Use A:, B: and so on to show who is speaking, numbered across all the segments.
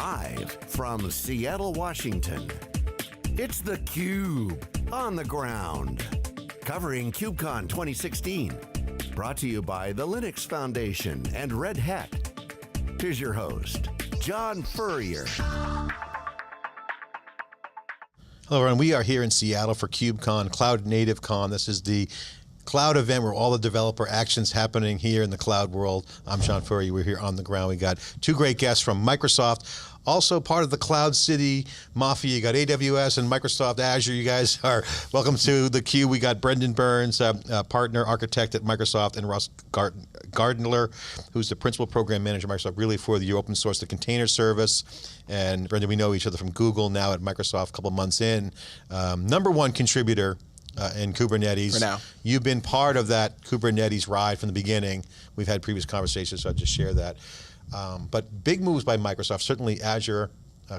A: Live from Seattle, Washington, it's theCUBE, on the ground. Covering KubeCon 2016. Brought to you by the Linux Foundation and Red Hat. Here's your host, John Furrier.
B: Hello everyone, we are here in Seattle for KubeCon, Cloud Native Con. This is the cloud event where all the developer action's happening here in the cloud world. I'm John Furrier, we're here on the ground. We got two great guests from Microsoft, also part of the Cloud City Mafia. You got AWS and Microsoft Azure. You guys are welcome to theCUBE. We got Brendan Burns, partner architect at Microsoft, and Russ Gardler, who's the principal program manager at Microsoft, really for the open source, the container service. And Brendan, we know each other from Google, now at Microsoft, a couple months in. #1 contributor in Kubernetes.
C: For now.
B: You've been part of that Kubernetes ride from the beginning. We've had previous conversations, so I'll just share that. But big moves by Microsoft. Certainly Azure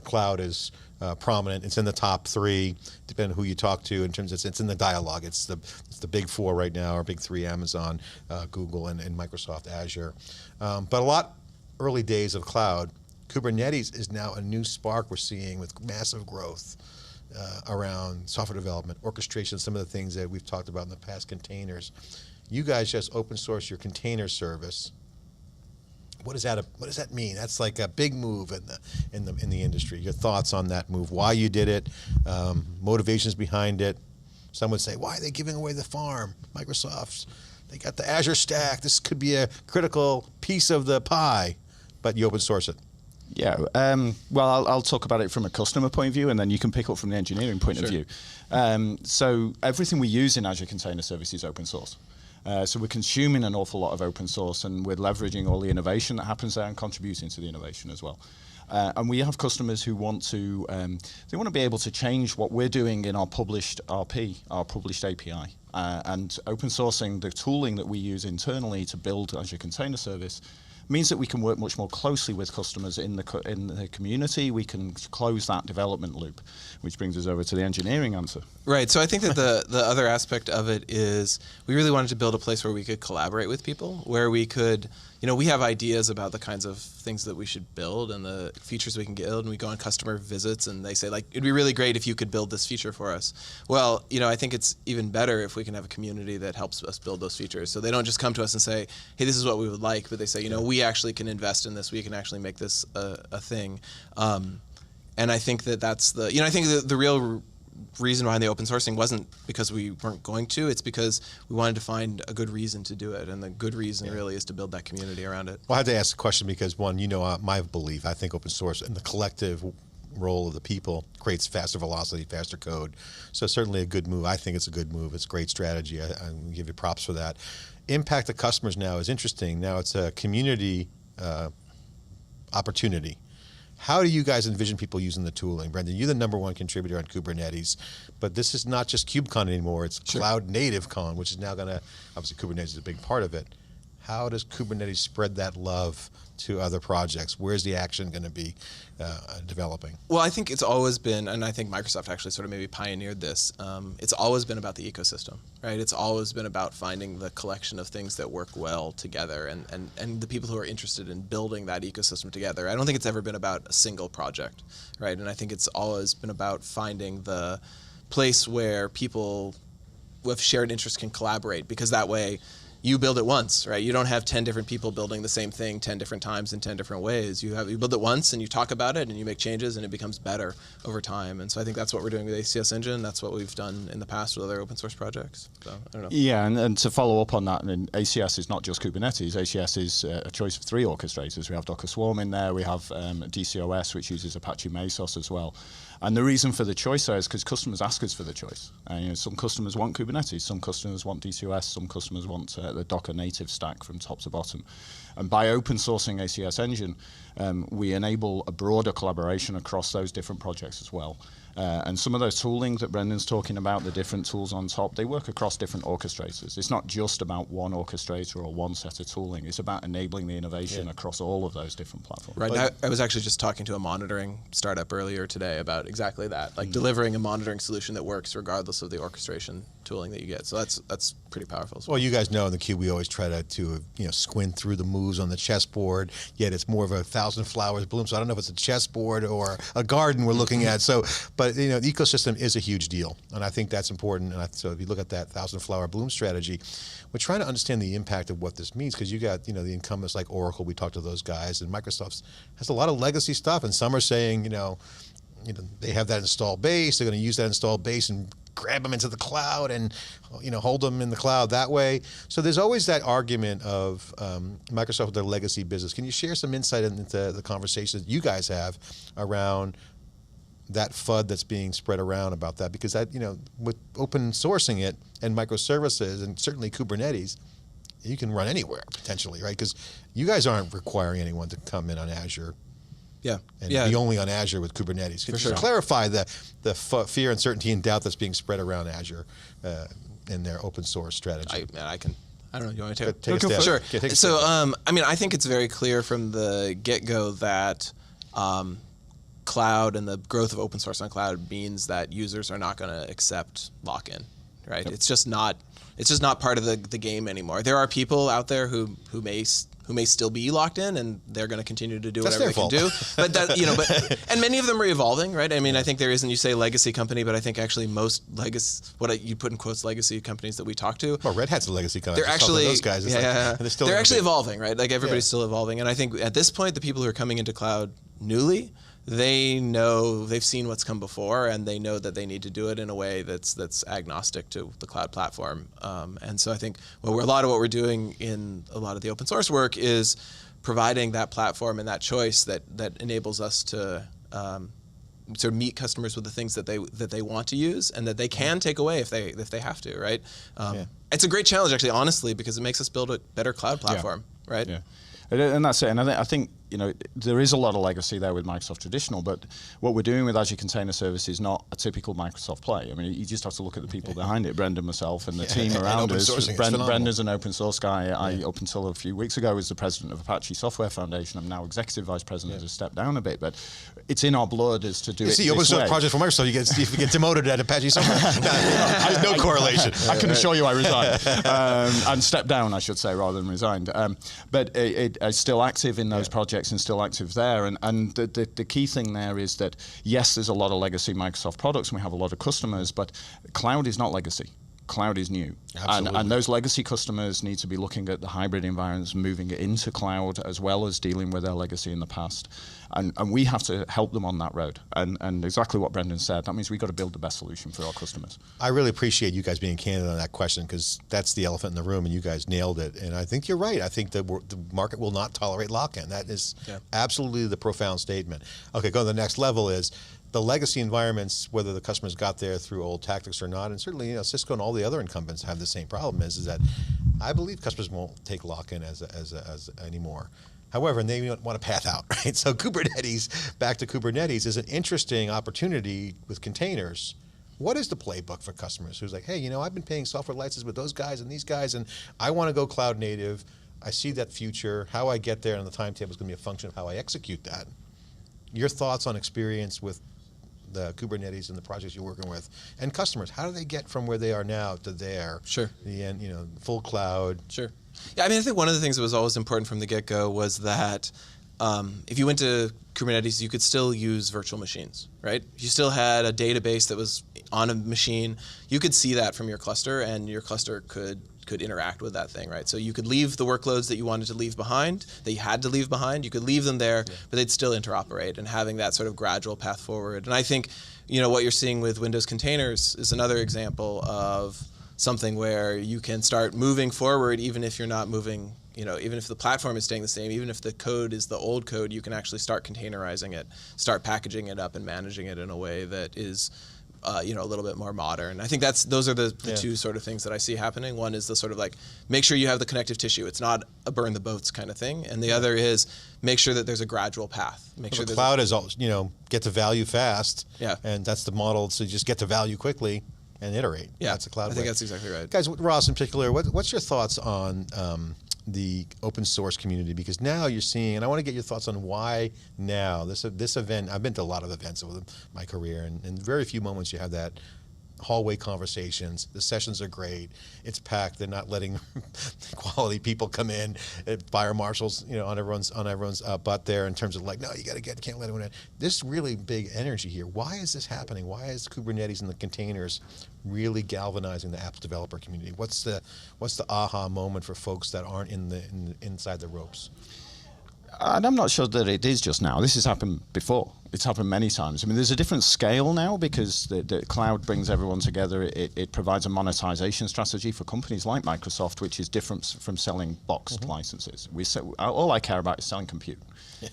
B: Cloud is prominent. It's in the top 3, depending on who you talk to. In terms of it's in the dialogue. It's the big 4 right now, or big 3: Amazon, Google, and Microsoft Azure. But a lot early days of cloud. Kubernetes is now a new spark we're seeing with massive growth around software development, orchestration, some of the things that we've talked about in the past, containers. You guys just open source your container service. What does that mean? That's like a big move in the industry. Your thoughts on that move? Why you did it? Motivations behind it? Some would say, why are they giving away the farm? Microsoft's, they got the Azure stack. This could be a critical piece of the pie, but you open source it.
D: Yeah, well, I'll talk about it from a customer point of view, and then you can pick up from the engineering point of view. So everything we use in Azure Container Service is open source. So we're consuming an awful lot of open source, and we're leveraging all the innovation that happens there and contributing to the innovation as well. And we have customers who want to, they want to be able to change what we're doing in our published RP, our published API. And open sourcing the tooling that we use internally to build Azure Container Service means that we can work much more closely with customers in the community. We can close that development loop, which brings us over to the engineering answer.
C: Right, so I think that the other aspect of it is we really wanted to build a place where we could collaborate with people, where we could, we have ideas about the kinds of things that we should build and the features we can build, and we go on customer visits and they say, like, it'd be really great if you could build this feature for us. Well, I think it's even better if we can have a community that helps us build those features. So they don't just come to us and say, hey, this is what we would like, but they say, we actually can invest in this, we can actually make this a thing. And I think that's I think the real reason behind the open sourcing wasn't because we weren't going to, it's because we wanted to find a good reason to do it, and the good reason really is to build that community around it.
B: Well, I had to ask the question because, one, my belief, I think open source and the collective role of the people creates faster velocity, faster code. So certainly a good move. I think it's a good move. It's a great strategy. I give you props for that. Impact the customers now is interesting. Now it's a community opportunity. How do you guys envision people using the tooling? Brendan, you're the #1 contributor on Kubernetes, but this is not just KubeCon anymore, it's Cloud Native Con, which is now going to, obviously Kubernetes is a big part of it. How does Kubernetes spread that love to other projects? Where's the action going to be developing?
C: Well, I think it's always been, and I think Microsoft actually sort of maybe pioneered this, it's always been about the ecosystem, right? It's always been about finding the collection of things that work well together and the people who are interested in building that ecosystem together. I don't think it's ever been about a single project, right? And I think it's always been about finding the place where people with shared interests can collaborate, because that way you build it once, right? You don't have 10 different people building the same thing 10 different times in 10 different ways. You build it once and you talk about it and you make changes and it becomes better over time. And so I think that's what we're doing with ACS Engine. That's what we've done in the past with other open source projects. So I don't know.
D: Yeah, and to follow up on that, and ACS is not just Kubernetes. ACS is a choice of 3 orchestrators. We have Docker Swarm in there. We have DCOS, which uses Apache Mesos as well. And the reason for the choice there is because customers ask us for the choice. Some customers want Kubernetes, some customers want DCOS, some customers want the Docker native stack from top to bottom. And by open sourcing ACS Engine, we enable a broader collaboration across those different projects as well. And some of those tooling that Brendan's talking about, the different tools on top, they work across different orchestrators. It's not just about one orchestrator or one set of tooling. It's about enabling the innovation across all of those different platforms.
C: Right. I was actually just talking to a monitoring startup earlier today about exactly that, like delivering a monitoring solution that works regardless of the orchestration tooling that you get. So that's pretty powerful as well.
B: Well, you guys know in the Cube we always try to squint through the moves on the chessboard, yet it's more of 1,000 flowers bloom. So I don't know if it's a chessboard or a garden we're looking at. So, but the ecosystem is a huge deal, and I think that's important. And so if you look at that 1,000 flower bloom strategy, we're trying to understand the impact of what this means, because you got the incumbents like Oracle. We talked to those guys, and Microsoft has a lot of legacy stuff, and some are saying they have that installed base. They're going to use that installed base and grab them into the cloud and hold them in the cloud that way. So there's always that argument of Microsoft with their legacy business. Can you share some insight into the conversations you guys have around that FUD that's being spread around about that? Because that with open sourcing it and microservices and certainly Kubernetes, you can run anywhere potentially, right? Because you guys aren't requiring anyone to come in on Azure.
C: Yeah,
B: and be only on Azure with Kubernetes. Could you clarify the fear, uncertainty, and doubt that's being spread around Azure in their open source strategy?
C: I don't know. You want me to
B: take a step?
C: Sure.
B: Okay,
C: so, I think it's very clear from the get-go that cloud and the growth of open source on cloud means that users are not going to accept lock-in, right? Yep. It's just not part of the game anymore. There are people out there who may still be locked in, and they're going to continue to do whatever they can do. But and many of them are evolving, right? I mean, I think there isn't, you say legacy company, but I think actually most you put in quotes legacy companies that we talk to.
B: Well, Red Hat's a legacy company.
C: They're actually
B: those guys.
C: They're actually evolving, right? Like everybody's still evolving, and I think at this point, the people who are coming into cloud newly, they know, they've seen what's come before, and they know that they need to do it in a way that's agnostic to the cloud platform. And so I think a lot of what we're doing in a lot of the open source work is providing that platform and that choice that enables us to sort of meet customers with the things that they want to use and that they can take away if they have to, right? It's a great challenge, actually, honestly, because it makes us build a better cloud platform, right?
D: Yeah. And that's it. And I think there is a lot of legacy there with Microsoft traditional, but what we're doing with Azure Container Service is not a typical Microsoft play. I mean, you just have to look at the people behind it, Brendan, myself, and the team around us. Brendan's an open source guy. I, up until a few weeks ago, was the president of Apache Software Foundation. I'm now executive vice president. Has stepped down a bit, but it's in our blood as to do it.
B: See, open source project for Microsoft, you get demoted at Apache Software. No correlation.
D: I can assure you I resigned. And stepped down, I should say, rather than resigned. But it's still active in those projects and still active there. And the key thing there is that, yes, there's a lot of legacy Microsoft products and we have a lot of customers, but cloud is not legacy. Cloud is new. And those legacy customers need to be looking at the hybrid environments, moving it into cloud, as well as dealing with their legacy in the past. And we have to help them on that road. And exactly what Brendan said, that means we've got to build the best solution for our customers.
B: I really appreciate you guys being candid on that question, because that's the elephant in the room, and you guys nailed it. And I think you're right. I think the market will not tolerate lock-in. That is absolutely the profound statement. Okay, go to the next level is the legacy environments, whether the customers got there through old tactics or not, and certainly Cisco and all the other incumbents have the same problem, is that I believe customers won't take lock-in as anymore. However, and they want a path out, right? So Kubernetes, back to Kubernetes, is an interesting opportunity with containers. What is the playbook for customers who's like, hey, I've been paying software licenses with those guys and these guys, and I want to go cloud native. I see that future. How I get there and the timetable is going to be a function of how I execute that. Your thoughts on experience with the Kubernetes and the projects you're working with, and customers, how do they get from where they are now to there?
C: Sure.
B: The end, full cloud.
C: Sure. Yeah, I mean, I think one of the things that was always important from the get-go was that if you went to Kubernetes, you could still use virtual machines, right? If you still had a database that was on a machine, you could see that from your cluster, and your cluster could interact with that thing, right? So you could leave the workloads that you wanted to leave behind, that you had to leave behind, you could leave them there, but they'd still interoperate, and having that sort of gradual path forward. And I think, what you're seeing with Windows containers is another example of something where you can start moving forward, even if you're not moving, even if the platform is staying the same, even if the code is the old code, you can actually start containerizing it, start packaging it up and managing it in a way that is a little bit more modern. I think those are the two sort of things that I see happening. One is the sort of like, make sure you have the connective tissue. It's not a burn the boats kind of thing. And the other is make sure that there's a gradual path. Make sure
B: the cloud is, get to value fast.
C: Yeah.
B: And that's the model. So just get to value quickly and iterate.
C: Yeah.
B: That's a cloud
C: I think
B: way.
C: that's exactly right.
B: Guys, Ross in particular, what's your thoughts on the open source community? Because now you're seeing, and I want to get your thoughts on why now, this event, I've been to a lot of events over my career, and in very few moments you have that hallway conversations. The sessions are great. It's packed. They're not letting quality people come in. Fire marshals, on everyone's butt there in terms of like, no, you can't let anyone in. This really big energy here. Why is this happening? Why is Kubernetes and the containers really galvanizing the app developer community? What's the aha moment for folks that aren't inside the ropes?
D: And I'm not sure that it is just now. This has happened before. It's happened many times. I mean, there's a different scale now because the cloud brings everyone together. It provides a monetization strategy for companies like Microsoft, which is different from selling boxed licenses. All I care about is selling compute.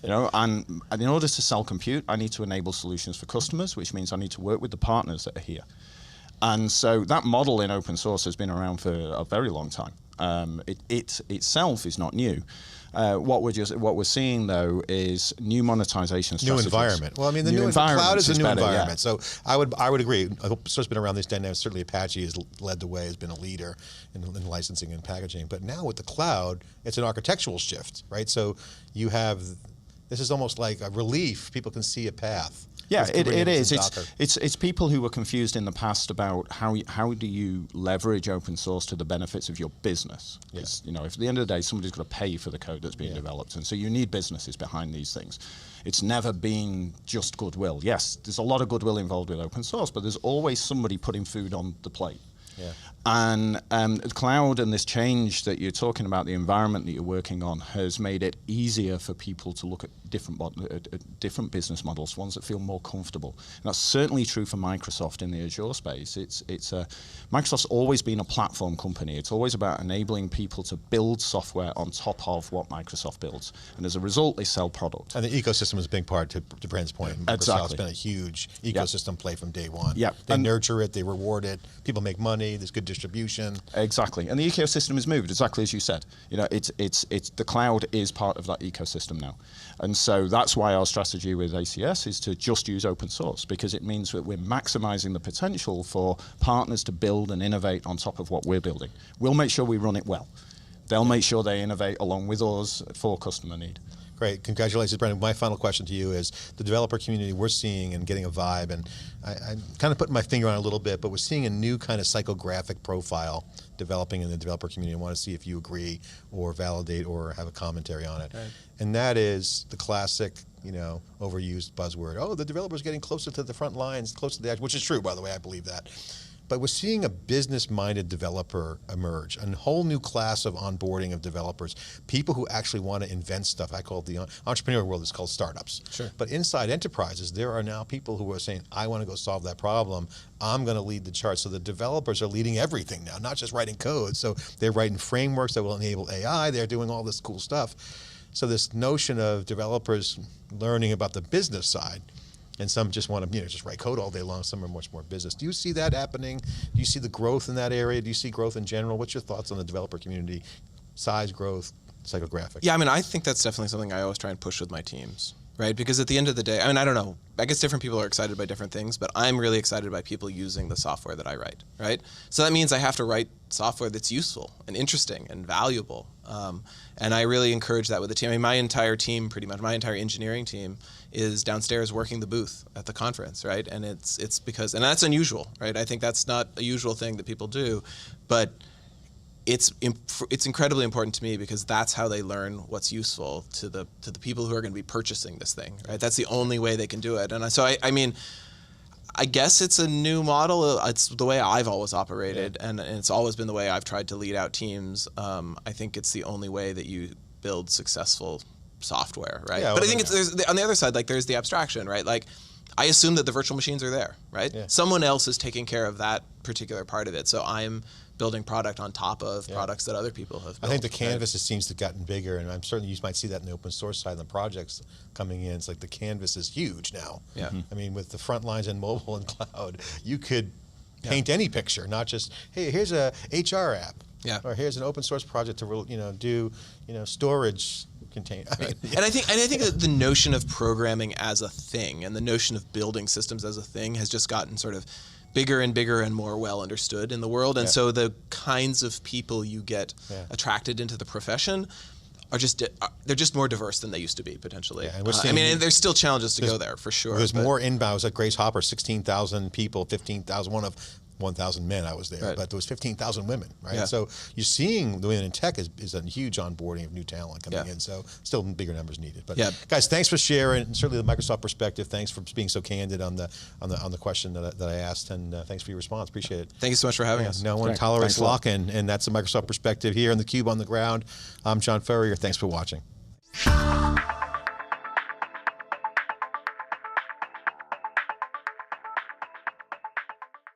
D: And in order to sell compute, I need to enable solutions for customers, which means I need to work with the partners that are here. And so that model in open source has been around for a very long time. It itself is not new. What we're seeing though is new monetization strategies.
B: New environment. Well, I mean, the new cloud is a new environment. So I would agree. Open source has been around these dynamics. Certainly, Apache has led the way, has been a leader in licensing and packaging. But now with the cloud, it's an architectural shift, right? So this is almost like a relief. People can see a path.
D: Yeah, it is. It's people who were confused in the past about how do you leverage open source to the benefits of your business. Because if at the end of the day somebody's got to pay for the code that's being developed, and so you need businesses behind these things. It's never been just goodwill. Yes, there's a lot of goodwill involved with open source, but there's always somebody putting food on the plate. Yeah. And the cloud and this change that you're talking about, the environment that you're working on, has made it easier for people to look at different business models, ones that feel more comfortable. And that's certainly true for Microsoft in the Azure space. Microsoft's always been a platform company. It's always about enabling people to build software on top of what Microsoft builds. And as a result, they sell product.
B: And the ecosystem is a big part, to Brand's point. Microsoft's been a huge ecosystem play from day one.
D: Yep.
B: They nurture it, they reward it, people make money, there's good distribution.
D: Exactly. And the ecosystem has moved, exactly as you said. It's the cloud is part of that ecosystem now. And so that's why our strategy with ACS is to just use open source, because it means that we're maximizing the potential for partners to build and innovate on top of what we're building. We'll make sure we run it well. They'll make sure they innovate along with us for customer need.
B: Great, congratulations, Brendan. My final question to you is the developer community we're seeing and getting a vibe, and I'm kind of putting my finger on it a little bit, but we're seeing a new kind of psychographic profile developing in the developer community. I want to see if you agree or validate or have a commentary on it. Right. And that is the classic, overused buzzword. Oh, the developer's getting closer to the front lines, closer to the edge, which is true, by the way, I believe that. But we're seeing a business-minded developer emerge, a whole new class of onboarding of developers, people who actually want to invent stuff. I call it the entrepreneurial world, it's called startups. Sure. But inside enterprises, there are now people who are saying, I want to go solve that problem. I'm going to lead the charge. So the developers are leading everything now, not just writing code. So they're writing frameworks that will enable AI. They're doing all this cool stuff. So this notion of developers learning about the business side, and some just want to just write code all day long. Some are much more business. Do you see that happening? Do you see the growth in that area? Do you see growth in general? What's your thoughts on the developer community, size, growth, psychographic?
C: Yeah, I think that's definitely something I always try and push with my teams, right? Because at the end of the day, I don't know. I guess different people are excited by different things, but I'm really excited by people using the software that I write, right? So that means I have to write software that's useful and interesting and valuable. And I really encourage that with the team. My entire team, pretty much, my entire engineering team is downstairs working the booth at the conference, right? And it's because, and that's unusual, right? I think that's not a usual thing that people do, but it's incredibly important to me because that's how they learn what's useful to the people who are going to be purchasing this thing, right? That's the only way they can do it. And so I guess it's a new model. It's the way I've always operated, and it's always been the way I've tried to lead out teams. I think it's the only way that you build successful software, right? Yeah, but I think there's on the other side, there's the abstraction, right? I assume that the virtual machines are there, right? Yeah. Someone else is taking care of that particular part of it. So I'm building product on top of products that other people have built.
B: I think the canvas seems to have gotten bigger, and I'm certain you might see that in the open source side of the projects coming in. It's like the canvas is huge now.
C: Yeah.
B: I mean, with the front lines and mobile and cloud, you could paint any picture, not just, hey, here's a HR app.
C: Yeah.
B: Or here's an open source project to do storage contain.
C: Right. And I think that the notion of programming as a thing and the notion of building systems as a thing has just gotten sort of bigger and bigger and more well understood in the world. And so the kinds of people you get attracted into the profession are they're just more diverse than they used to be potentially.
B: Yeah, and
C: and there's still challenges to go there for sure.
B: There's more inbounds at Grace Hopper, 16,000 people, 15,000, one of 1,000 men I was there, but there was 15,000 women, right?
C: Yeah.
B: So you're seeing the women in tech is a huge onboarding of new talent coming in, so still bigger numbers needed. But guys, thanks for sharing, and certainly the Microsoft perspective. Thanks for being so candid on the question that I asked, and thanks for your response. Appreciate it.
C: Thank you so much for having us.
B: No one tolerates lock-in, and that's the Microsoft perspective here on theCUBE on the ground. I'm John Furrier. Thanks for watching.